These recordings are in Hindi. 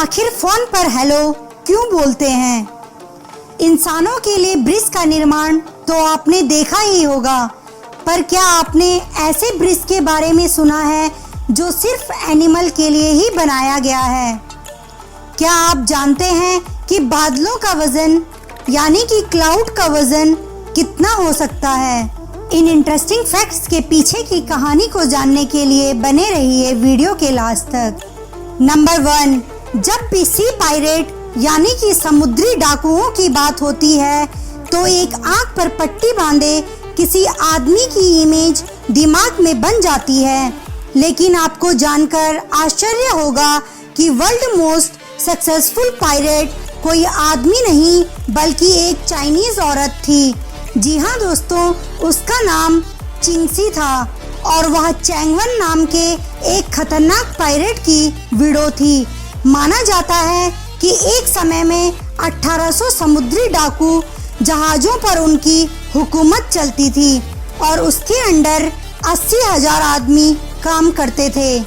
आखिर फोन पर हेलो क्यों बोलते हैं? इंसानों के लिए ब्रिज का निर्माण तो आपने देखा ही होगा, पर क्या आपने ऐसे ब्रिज के बारे में सुना है जो सिर्फ एनिमल के लिए ही बनाया गया है? क्या आप जानते हैं कि बादलों का वजन यानी कि क्लाउड का वजन कितना हो सकता है? इन इंटरेस्टिंग फैक्ट्स के पीछे की कहानी को जानने के लिए बने रहिए वीडियो के लास्ट तक। नंबर 1, जब भी सी पायरेट यानी कि समुद्री डाकुओं की बात होती है तो एक आंख पर पट्टी बांधे किसी आदमी की इमेज दिमाग में बन जाती है। लेकिन आपको जानकर आश्चर्य होगा कि वर्ल्ड मोस्ट सक्सेसफुल पायरेट कोई आदमी नहीं बल्कि एक चाइनीज औरत थी। जी हाँ दोस्तों, उसका नाम चिंगसी था और वह चैंगवन नाम के एक खतरनाक पायरेट की विडो थी। माना जाता है कि एक समय में 1800 समुद्री डाकू जहाजों पर उनकी हुकूमत चलती थी और उसके अंडर 80,000 आदमी काम करते थे।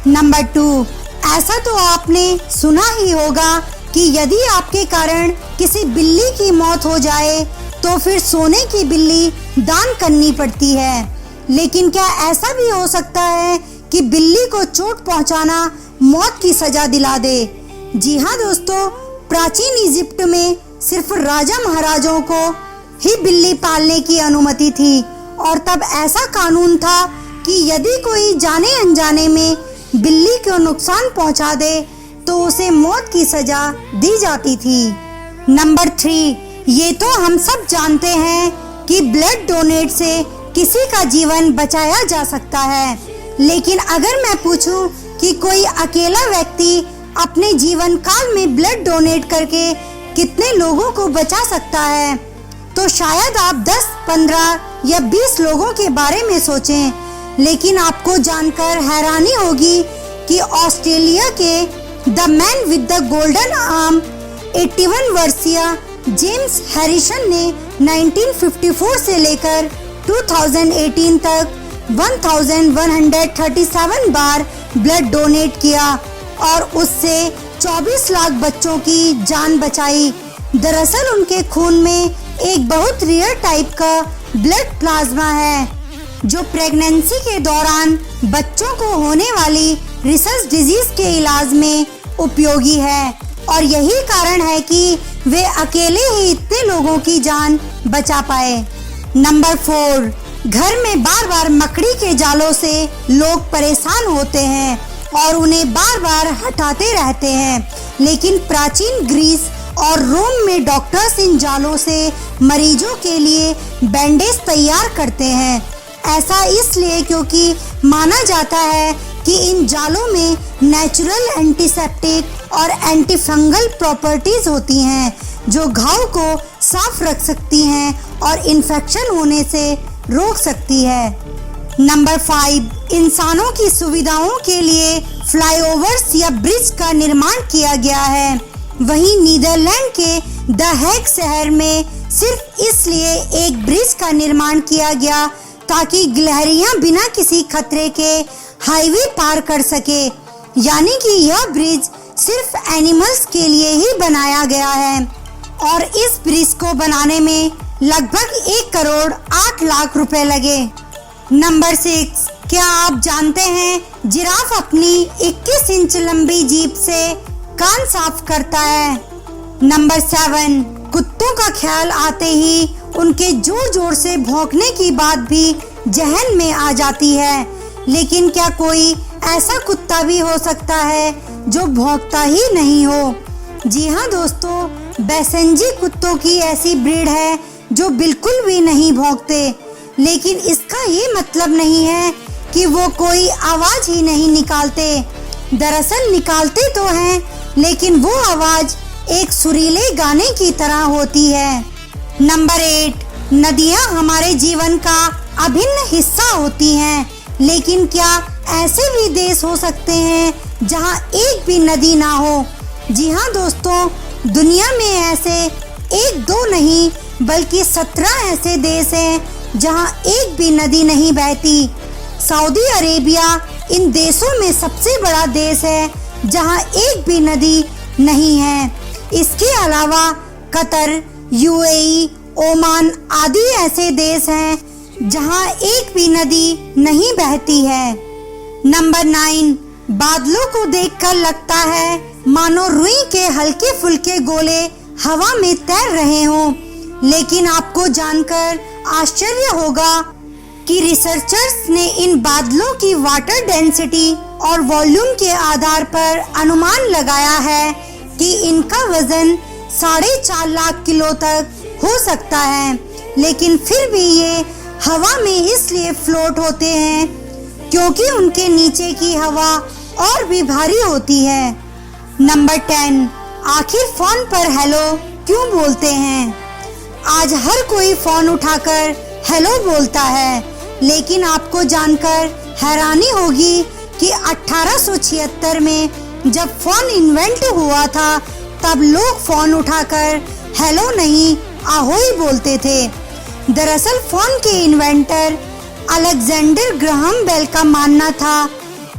नंबर 2, ऐसा तो आपने सुना ही होगा कि यदि आपके कारण किसी बिल्ली की मौत हो जाए तो फिर सोने की बिल्ली दान करनी पड़ती है। लेकिन क्या ऐसा भी हो सकता है कि बिल्ली को चोट पहुंचाना मौत की सजा दिला दे? जी हाँ दोस्तों, प्राचीन इजिप्ट में सिर्फ राजा महाराजों को ही बिल्ली पालने की अनुमति थी और तब ऐसा कानून था कि यदि कोई जाने अनजाने में बिल्ली को नुकसान पहुंचा दे तो उसे मौत की सजा दी जाती थी। नंबर 3, ये तो हम सब जानते हैं कि ब्लड डोनेट से किसी का जीवन बचाया जा सकता है। लेकिन अगर मैं पूछूं कि कोई अकेला व्यक्ति अपने जीवन काल में ब्लड डोनेट करके कितने लोगों को बचा सकता है, तो शायद आप 10, 15 या 20 लोगों के बारे में सोचें। लेकिन आपको जानकर हैरानी होगी कि ऑस्ट्रेलिया के the man with the golden arm 81 वर्षीय जेम्स हैरिसन ने 1954 से लेकर 2018 तक 1137 बार ब्लड डोनेट किया और उससे 24 लाख बच्चों की जान बचाई। दरअसल उनके खून में एक बहुत रेयर टाइप का ब्लड प्लाज्मा है जो प्रेगनेंसी के दौरान बच्चों को होने वाली रिसर्च डिजीज के इलाज में उपयोगी है और यही कारण है कि वे अकेले ही इतने लोगों की जान बचा पाए। नंबर 4, घर में बार बार मकड़ी के जालों से लोग परेशान होते हैं और उन्हें बार बार हटाते रहते हैं। लेकिन प्राचीन ग्रीस और रोम में डॉक्टर्स इन जालों से मरीजों के लिए बैंडेज तैयार करते हैं। ऐसा इसलिए क्योंकि माना जाता है कि इन जालों में नेचुरल एंटीसेप्टिक और एंटीफंगल प्रॉपर्टीज होती हैं जो घाव को साफ रख सकती हैं और इन्फेक्शन होने से रोक सकती है। नंबर 5, इंसानों की सुविधाओं के लिए फ्लाईओवर्स या ब्रिज का निर्माण किया गया है। वहीं नीदरलैंड के द हेग शहर में सिर्फ इसलिए एक ब्रिज का निर्माण किया गया ताकि गिलहरियां बिना किसी खतरे के हाईवे पार कर सके। यानी कि यह ब्रिज सिर्फ एनिमल्स के लिए ही बनाया गया है और इस ब्रिज को बनाने में लगभग 1 करोड़ 8 लाख रुपए लगे। नंबर 6, क्या आप जानते हैं जिराफ अपनी 21 इंच लंबी जीभ से कान साफ करता है? नंबर 7, कुत्तों का ख्याल आते ही उनके जोर जोर से भौंकने की बात भी जहन में आ जाती है। लेकिन क्या कोई ऐसा कुत्ता भी हो सकता है जो भौंकता ही नहीं हो? जी हाँ दोस्तों, बैसेंजी कुत्तों की ऐसी ब्रीड है जो बिल्कुल भी नहीं भौंकते। लेकिन इसका ये मतलब नहीं है कि वो कोई आवाज ही नहीं निकालते। दरअसल निकालते तो हैं, लेकिन वो आवाज एक सुरीले गाने की तरह होती है। नंबर 8, नदियाँ हमारे जीवन का अभिन्न हिस्सा होती हैं। लेकिन क्या ऐसे भी देश हो सकते हैं जहाँ एक भी नदी ना हो? जी हाँ दोस्तों, दुनिया में ऐसे 1-2 नहीं बल्कि 17 ऐसे देश हैं जहाँ एक भी नदी नहीं बहती। सऊदी अरेबिया इन देशों में सबसे बड़ा देश है जहां एक भी नदी नहीं है। इसके अलावा कतर, यूएई, ओमान आदि ऐसे देश हैं जहां एक भी नदी नहीं बहती है। नंबर 9, बादलों को देखकर लगता है मानो रुई के हल्के फुल्के गोले हवा में तैर रहे हों। लेकिन आपको जानकर आश्चर्य होगा कि रिसर्चर्स ने इन बादलों की वाटर डेंसिटी और वॉल्यूम के आधार पर अनुमान लगाया है कि इनका वजन 4.5 लाख किलो तक हो सकता है। लेकिन फिर भी ये हवा में इसलिए फ्लोट होते हैं क्योंकि उनके नीचे की हवा और भी भारी होती है। नंबर 10, आखिर फोन पर हेलो क्यों बोलते हैं? आज हर कोई फोन उठाकर हेलो बोलता है, लेकिन आपको जानकर हैरानी होगी कि 1876 में जब फोन इन्वेंट हुआ था तब लोग फोन उठाकर हेलो नहीं ahoy बोलते थे। दरअसल फोन के इन्वेंटर अलेक्जेंडर ग्राहम बेल का मानना था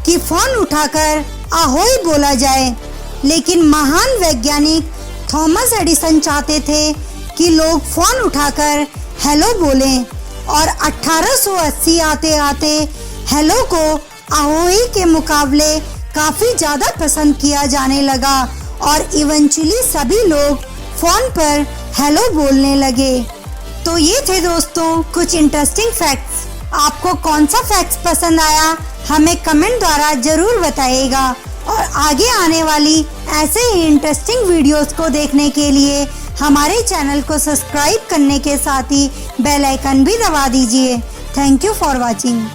कि फोन उठाकर ahoy बोला जाए, लेकिन महान वैज्ञानिक थॉमस एडिसन चाहते थे कि लोग फोन उठाकर हेलो बोलें और 1880 आते आते हेलो को ahoy के मुकाबले काफी ज्यादा पसंद किया जाने लगा और इवेंचुअली सभी लोग फोन पर हेलो बोलने लगे। तो ये थे दोस्तों कुछ इंटरेस्टिंग फैक्ट्स। आपको कौन सा फैक्ट्स पसंद आया हमें कमेंट द्वारा जरूर बताइएगा और आगे आने वाली ऐसे ही इंटरेस्टिंग वीडियोस को देखने के लिए हमारे चैनल को सब्सक्राइब करने के साथ ही बेल आइकन भी दबा दीजिए। Thank you for watching.